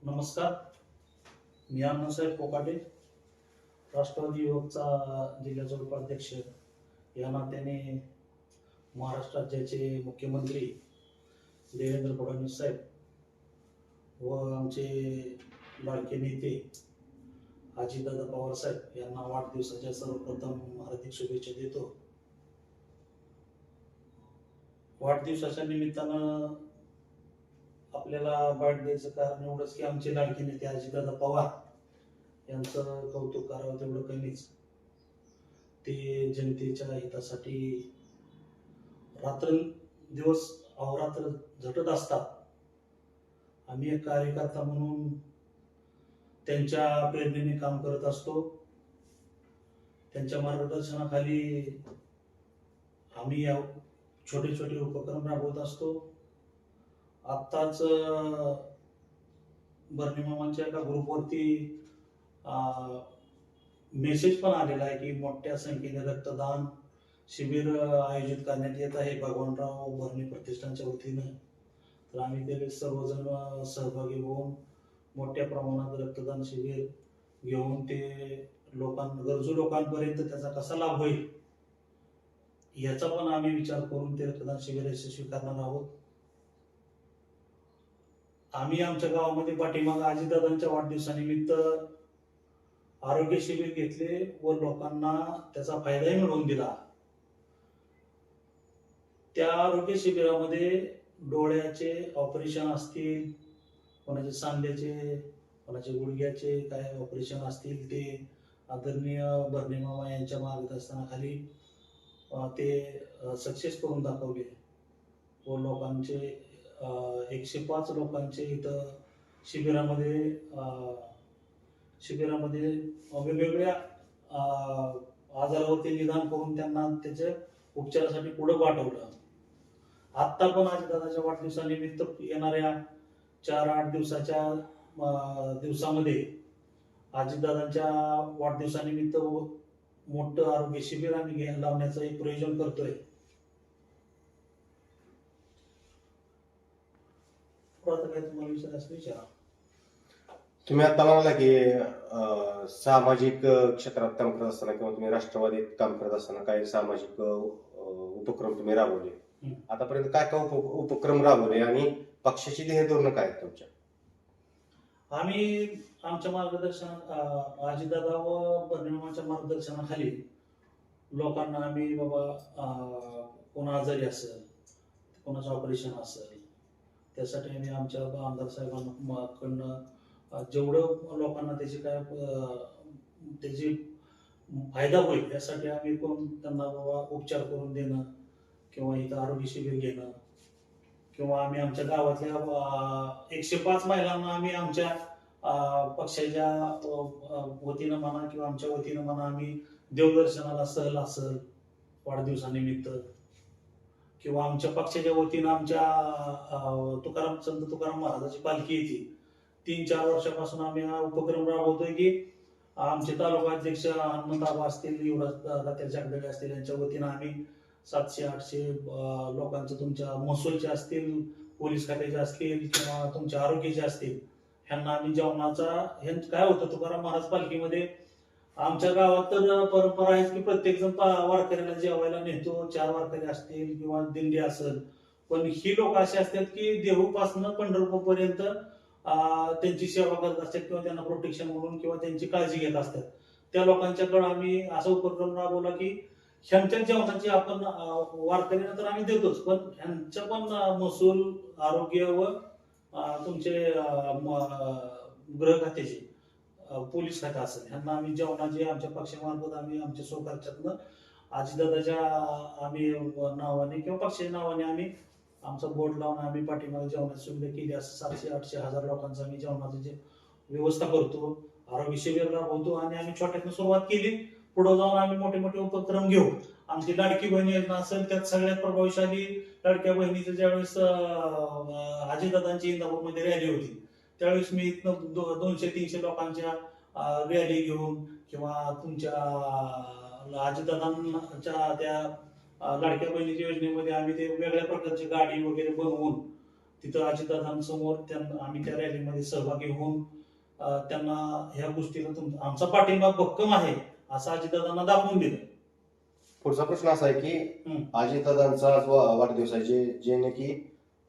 नमस्कार. मी अण्णासाहेब कोकाटे, राष्ट्रवादी युवकचा जिल्ह्याचा उपाध्यक्ष या नात्याने महाराष्ट्र राज्याचे मुख्यमंत्री देवेंद्र फडणवीस साहेब व आमचे लाडके नेते अजितदादा पवार साहेब यांना वाढदिवसाच्या सर्वप्रथम हार्दिक शुभेच्छा देतो. वाढदिवसाच्या निमित्तानं आपल्याला भेट द्यायचं कारण एवढंच की आमचे लाडके नेते अजितदादा पवार यांचं कौतुक करावं तेवढं कमीच. ते जनतेच्या हितासाठी रात्र दिवस अहोरात्र झटत असतात. आम्ही एक कार्यकर्ता म्हणून त्यांच्या प्रेरणेने काम करत असतो. त्यांच्या मार्गदर्शनाखाली आम्ही छोटे छोटे उपक्रम राबवत असतो. आत्ताच बर्निमामांच्या एका ग्रुपवरती मेसेज पण आलेला आहे की मोठ्या संख्येने रक्तदान शिबिर आयोजित करण्यात येत आहे भगवानराव भरणे प्रतिष्ठानच्या वतीनं. तर आम्ही ते सर्वजण सहभागी होऊन मोठ्या प्रमाणात रक्तदान शिबिर घेऊन ते गरजू लोकांपर्यंत त्याचा कसा लाभ होईल याचा पण आम्ही विचार करून ते रक्तदान शिबिर यशस्वी करणार आहोत. आम्ही आमच्या गावामध्ये पाठीमागे अजितदादांच्या वाढदिवसानिमित्त आरोग्य शिबिर घेतले व लोकांना त्याचा फायदाही मिळवून दिला. त्या आरोग्य शिबिरामध्ये डोळ्याचे ऑपरेशन असतील, कोणाचे सांध्याचे, कोणाचे गुडघ्याचे काय ऑपरेशन असतील ते आदरणीय भरणेमामा यांच्या मार्गदर्शनाखाली ते सक्सेस करून दाखवले व लोकांचे 105 लोकांचे इथं शिबिरामध्ये वेगवेगळ्या आजारावरती निदान करून त्यांना त्याच्या उपचारासाठी पुढे पाठवलं. आत्ता पण अजितदादाच्या वाढदिवसानिमित्त येणाऱ्या 4-8 दिवसामध्ये अजितदादांच्या वाढदिवसानिमित्त मोठं आरोग्य शिबिर आम्ही लावण्याचं एक प्रयोजन करतोय. काय तुम्हाला विचारायचं विचारा. तुम्ही आता म्हणाला की सामाजिक क्षेत्रात काम करत असताना किंवा तुम्ही राष्ट्रवादीत काम करत असताना काही सामाजिक उपक्रम तुम्ही राबवले. आतापर्यंत काय काय उपक्रम राबवले आणि पक्षाची ध्येय धोरणं काय आहेत तुमच्या? आम्ही आमच्या मार्गदर्शनात अजितदादा व भरणेमामाच्या मार्गदर्शनाखाली लोकांना आम्ही बाबा कोणा आजारी असेल, कोणाचं ऑपरेशन असेल, त्यासाठी आम्ही आमच्या आमदार साहेबांकडनं जेवढं लोकांना त्याची फायदा होईल यासाठी आम्ही पण त्यांना बाबा उपचार करून देणं किंवा इथं आरोग्य शिबिर घेणं किंवा आम्ही आमच्या गावातल्या 105 महिलांना आम्ही आमच्या पक्षाच्या वतीनं म्हणा किंवा आमच्या वतीनं म्हणा आम्ही देवदर्शनाला सहल असेल वाढदिवसानिमित्त किंवा आमच्या पक्षाच्या वतीनं आमच्या संत तुकाराम महाराजाची पालखी येते. 3-4 वर्षापासून आम्ही हा उपक्रम राबवतोय की आमचे तालुका अध्यक्ष हनुमंतआबा असतील, युवराज जागदळे असतील यांच्या वतीनं आम्ही 700-800 लोकांचं तुमच्या महसूलचे असतील, पोलीस खात्याचे असतील किंवा तुमच्या आरोग्याचे असतील ह्यांना आम्ही जेवणाचा काय होतं तुकाराम महाराज पालखीमध्ये आमच्या गावात तर परंपरा आहे की प्रत्येक जण वारकऱ्याला जेवायला नेतो. 4 वारकरी असतील किंवा दिंडी असेल, पण ही लोक अशी असतात की देहूपासून पंढरपूरपर्यंत त्यांची सेवा करत असतात किंवा त्यांना प्रोटेक्शन म्हणून किंवा त्यांची काळजी घेत असतात. त्या लोकांच्याकडे आम्ही असा उपक्रम राबवला की ह्यांच्या जेवणाची आपण वारकऱ्यांना तर आम्ही देतोच, पण ह्यांचं पण महसूल, आरोग्य व तुमचे गृह खात्याचे, पोलीस खाते असेल ह्यांना आम्ही जेवणाचे आमच्या पक्षामार्फत आम्ही आमच्या स्वखर्चातनं अजितदादाच्या आम्ही नावाने किंवा पक्षाच्या नावाने आम्ही आमचा बोर्ड लावून आम्ही पाठीमागे जेवणाची सुविधा केली. असं 700-800 लोकांचं आम्ही जेवणाची व्यवस्था करतो, आरोग्य शिबिर राबवतो आणि आम्ही छोट्यातून सुरुवात केली. पुढे जाऊन आम्ही मोठे मोठे उपक्रम घेऊ. आमची लाडकी बहीण योजना असेल त्यात सगळ्यात प्रभावशाली लाडक्या बहिणीचं ज्यावेळेस अजितदादांची इंदापूरमध्ये रॅली होती त्यावेळेस मी इथनं 200-300 लोकांच्या रॅली घेऊन किंवा तुमच्या अजितदादांच्या त्या लाडक्या बहिणीच्या योजनेमध्ये आम्ही ते वेगळ्या प्रकारची गाडी वगैरे बनवून तिथं अजितदादांसमोर आम्ही त्या रॅलीमध्ये सहभागी होऊन त्यांना ह्या गोष्टीला आमचा पाठिंबा भक्कम आहे असं अजितदादांना दाखवून दिलं. पुढचा प्रश्न असा आहे की अजितदादांचा आज वाढदिवस आहे, जे की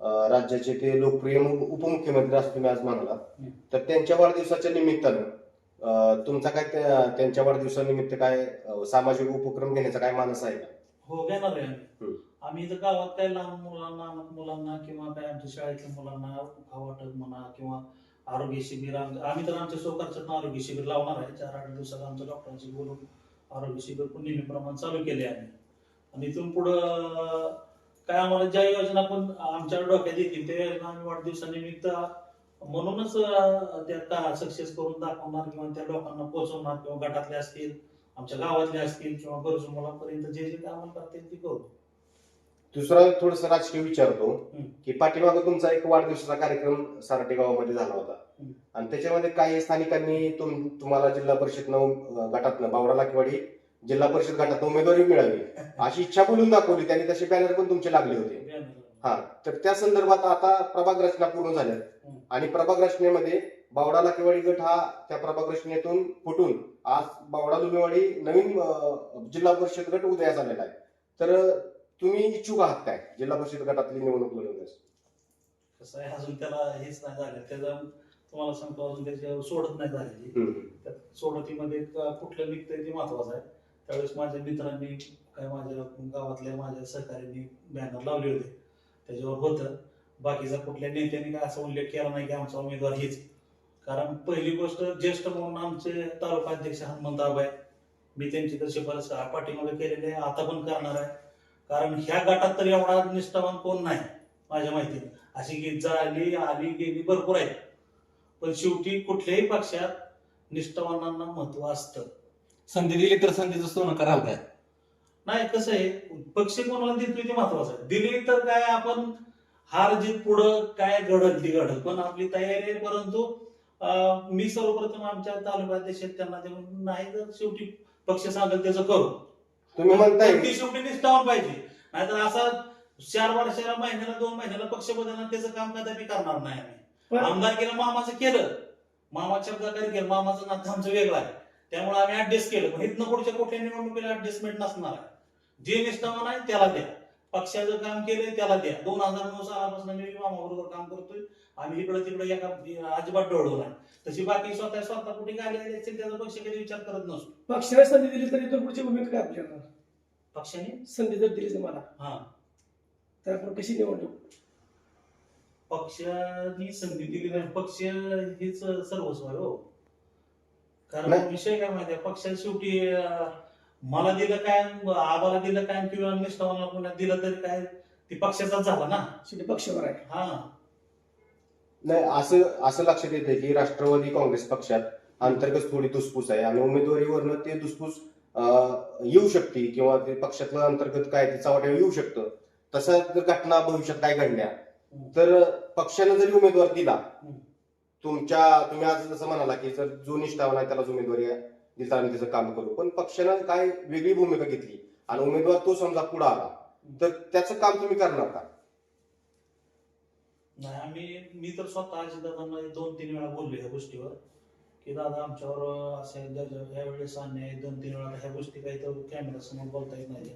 राज्याचे ते लोकप्रिय उपमुख्यमंत्री असं तुम्ही आज म्हणाला, तर त्यांच्या वाढदिवसाच्या निमित्तानं तुमचा काय त्यांच्या वाढदिवसानिमित्त काय सामाजिक उपक्रम घेण्याचा काय मानस आहे का? हो, घेणार आहे आम्ही इथं गावात काय लहान मुलांना किंवा काय आमच्या शाळेतल्या मुलांना वाटप म्हणा किंवा आरोग्य शिबिर, आम्ही तर आमच्या स्वखर्चातून आरोग्य शिबिर लावणार आहे. 4-8 दिवसात आमच्या डॉक्टरांशी बोलून आरोग्य शिबिर पण नेहमीप्रमाणे चालू केले आहे. आणि इथून पुढं काय आम्हाला ज्या योजना पण आमच्या डोक्यात येतील त्या योजना आम्ही वाढदिवसानिमित्त म्हणूनच त्या सक्सेस करून दाखवणार किंवा त्या लोकांना पोहोचवणार, किंवा गटातले असतील, आमच्या गावातले असतील, किंवा गरजू मुलांपर्यंत जे जे काम करतील ते करू. दुसरा थोडस राजकीय विचारतो की पाठीमागे तुमचा एक वाढदिवसाचा कार्यक्रम सारटे गावामध्ये झाला होता आणि त्याच्यामध्ये काही स्थानिकांनी तुम्हाला जिल्हा परिषद गटातनं बावडा लाखेवाडी जिल्हा परिषद गटात उमेदवारी मिळावी अशी इच्छा बोलून दाखवली. त्यांनी तसे बॅनर पण तुमचे लागले होते. हा, तर त्या संदर्भात आता प्रभाग रचना पूर्ण झाल्या आणि प्रभाग रचनेमध्ये बावडा लाखेवाडी गट हा त्या प्रभाग रचनेतून फुटून आज बावडा दुमेवाडी नवीन जिल्हा परिषद गट उदयास आलेला आहे. तर तुम्ही इच्छुक आहात काय जिल्हा परिषद गटातली निवडणूक लढवण्यास? कसं आहे, अजून त्याला हेच नाही झालं. त्याचा तुम्हाला सांगतो, अजून त्याची सोडत नाही झालेली. त्या सोडतीमध्ये कुठलं निघतंय ते महत्वाचं आहे. त्यावेळेस माझ्या मित्रांनी काय माझ्या गावातल्या माझ्या सहकार्यांनी बॅनर लावले होते, त्याच्यावर होतं. बाकीचा कुठल्या नेत्यांनी काय असा उल्लेख केला नाही की आमचा उमेदवार हेच. कारण पहिली गोष्ट, ज्येष्ठ म्हणून आमचे तालुका अध्यक्ष हनुमंत आबा आहे. मी त्यांची तर शिफारस पाठीमागे केलेली आहे, आता पण करणार आहे. कारण ह्या गटात तर एवढा निष्ठावान कोण नाही माझ्या माहितीने. अशी गीत झाली आली गेली भरपूर आहेत, पण शेवटी कुठल्याही पक्षात निष्ठावानांना महत्व असतं. संधी दिली तर संधीचं सोनं कराल काय? नाही, कसं आहे, पक्ष कोणाला देतोय ते महत्वाचं आहे. दिली तर काय आपण हार जीत पुढं काय घडत ती घडत, पण आपली तयारी आहे. परंतु मी सर्वप्रथम आमच्या तालुक्याध्यक्ष त्यांना देऊन, नाही तर शेवटी पक्ष सांगेल त्याचं करू. तुम्ही म्हणताय ती शेवटी निष्ठावान पाहिजे, नाहीतर असा 4 वर्षाला महिन्याला 2 महिन्याला पक्ष बदलणार त्याचं काम कदापि करणार नाही आम्ही. आमदार केलं, मामाचं केलं, मामाच्या प्रकारे केलं, मामाचं नातं आमचं वेगळं आहे, त्यामुळे आम्ही ऍडजस्ट केलं. पण इथनं पुढच्या कुठल्या निवडणुकीला ऍडजस्टमेंट नसणार आहे. जे निष्ठावान आहे त्याला द्या, पक्षाचं काम केलंय त्याला द्या. 2009 सालापासून मी मामाबरोबर काम करतोय. आम्ही इकडं तिकडे एका अजिबात डोळलो नाही. तशी बाकी स्वतः कुठे गाडी असेल त्याचा पक्ष कधी विचार करत नसतो. पक्षाने संधी दिली तरी तर पुढची भूमिका काय आपल्याला? पक्षाने संधी जर दिली तुम्हाला हा, तर आपण कशी निवडणूक? पक्षाने संधी दिली नाही, पक्ष हेच सर्वस्व आहे हो. कारण विषय काय माहिती आहे, पक्षात शेवटी मला दिलं काय, आबाला दिलं काय, किंवा निष्ठावानला कोणाला दिलं तरी काय, ती पक्षाचाच झाला ना. शेवटी पक्षावर आहे. हा, नाही, असं लक्षात येते की राष्ट्रवादी काँग्रेस पक्षात अंतर्गत थोडी धुसफूस आहे आणि उमेदवारीवरनं ते धुसफूस येऊ शकते किंवा ते पक्षातलं अंतर्गत काय ते चव्हाट्यावर येऊ शकतं. तसं जर घटना भविष्यात काय घडल्या तर पक्षानं जरी उमेदवार दिला, तुम्ही आज जसं म्हणाला की जर जो निष्ठावान आहे त्यालाच उमेदवारी दिली तर आम्ही त्याचं काम करू, पण पक्षानं काय वेगळी भूमिका घेतली आणि उमेदवार तो समजा पुढे आला तर त्याचं काम तुम्ही करणार का? नाही, मी तर स्वतः अजितदादांना 2-3 वेळा बोललो ह्या गोष्टीवर की दादा आमच्यावर असे यावेळेस अन्याय 2-3 वेळा, ह्या गोष्टी काही तर कॅमेरा समोर बोलता येत नाही.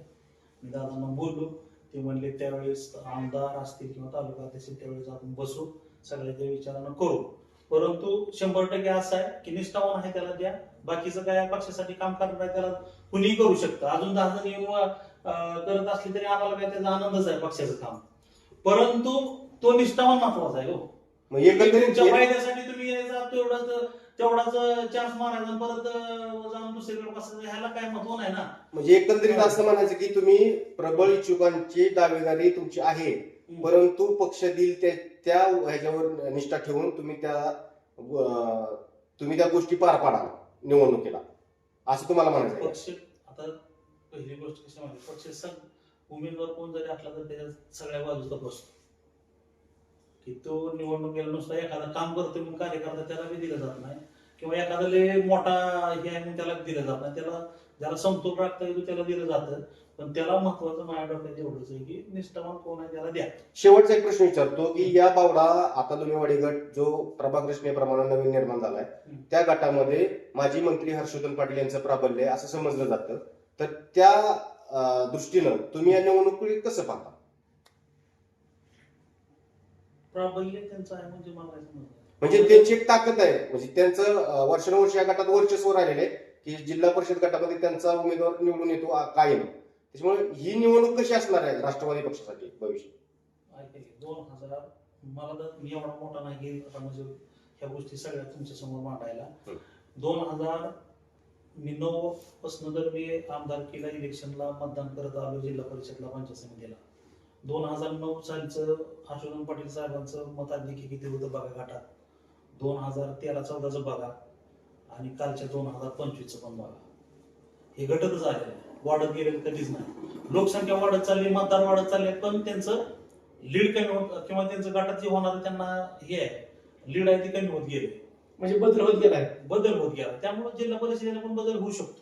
मी दादांना बोललो, ते म्हणले त्यावेळेस आमदार असतील किंवा तालुका असेल त्यावेळेस आपण बसू, सगळ्याच्या विचारानं करू. परंतु 100% असं आहे की निष्ठावान आहे त्याला द्या, बाकीचं काय पक्षासाठी काम करणार आहे त्याला कुणीही करू शकतं. अजून 10 जण येऊन करत असले तरी आम्हाला काय त्याचा आनंदच आहे पक्षाचं काम. परंतु तो निष्ठावान महत्वाचा आहे हो. तुमच्या फायद्यासाठी तुम्ही तेवढाच चान्स मारायचा परत जाऊन दुसरीकडे बसायचं, ह्याला काय महत्व नाही ना. म्हणजे एकंदरीत असं म्हणायचं की तुम्ही प्रबळ इच्छुकांची दावेदारी तुमची आहे, परंतु पक्ष देईल त्या ह्याच्यावर निष्ठा ठेवून तुम्ही त्या गोष्टी पार पाडा निवडणुकीला, असं तुम्हाला म्हणायचं. पक्ष आता पहिली गोष्ट कशी माहिती, पक्ष उमेदवार कोण जरी असला तर त्याच्या सगळ्या बाजूचा बसतो की तो निवडणुकीला नुसता एखादा काम करतोय म्हणून कार्यकर्ता त्याला बी दिलं जात नाही, किंवा एखादा लय मोठा हे आहे म्हणून त्याला दिलं जात नाही. त्याला ज्याला समतोल राखता येतो त्याला दिलं जातं, पण त्याला महत्वाचं माझ्या डोक्यात एवढंच आहे की निष्ठावान कोण आहे त्याला द्या. शेवटचा एक प्रश्न विचारतो की या बावडा आता दुलेवाडी गट जो प्रभाग रचनेप्रमाणे नवीन निर्माण झालाय त्या गटामध्ये माजी मंत्री हर्षवर्धन पाटील यांचं प्राबल्य आहे असं समजलं जातं, तर त्या दृष्टीनं तुम्ही या निवडणुकीत कसं पाहता? प्राबल्य त्यांचं आहे म्हणजे मला काय समजलं. म्हणजे त्यांची एक ताकद आहे, म्हणजे त्यांचं वर्षानुवर्ष या गटात वर्चस्व राहिलेलं आहे की जिल्हा परिषद गटामध्ये त्यांचा उमेदवार निवडून येतो कायम. त्याच्यामुळे ही निवडणूक कशी असणार आहे राष्ट्रवादी पक्षासाठी भविष्य? 2000 मला तर मी एवढा मोठा नाही की आता म्हणजे ह्या गोष्टी सगळ्या तुमच्या समोर मांडायला. 2009 पासून जर मी आमदारकीला इलेक्शनला मतदान करत आलो जिल्हा परिषदला पंचायत समितीला, 2009 सालचं हर्षवर्धन पाटील साहेबांचं मताधिक्य किती होतं बघा गटात, 2013-14चं बघा आणि कालच्या 2025चं पण बघा. हे घटतच आलेलं आहे, वाढत गेलेलं कधीच नाही. लोकसंख्या वाढत चालली, मतदार वाढत चालले, पण त्यांचं लीड कमी होत किंवा त्यांचं गटात जे होणार त्यांना हे आहे लीड आहे ते कमी होत गेले, म्हणजे बदल होत गेलाय. बदल होत गेला. त्यामुळे जिल्हा परिषदेला पण बदल होऊ शकतो.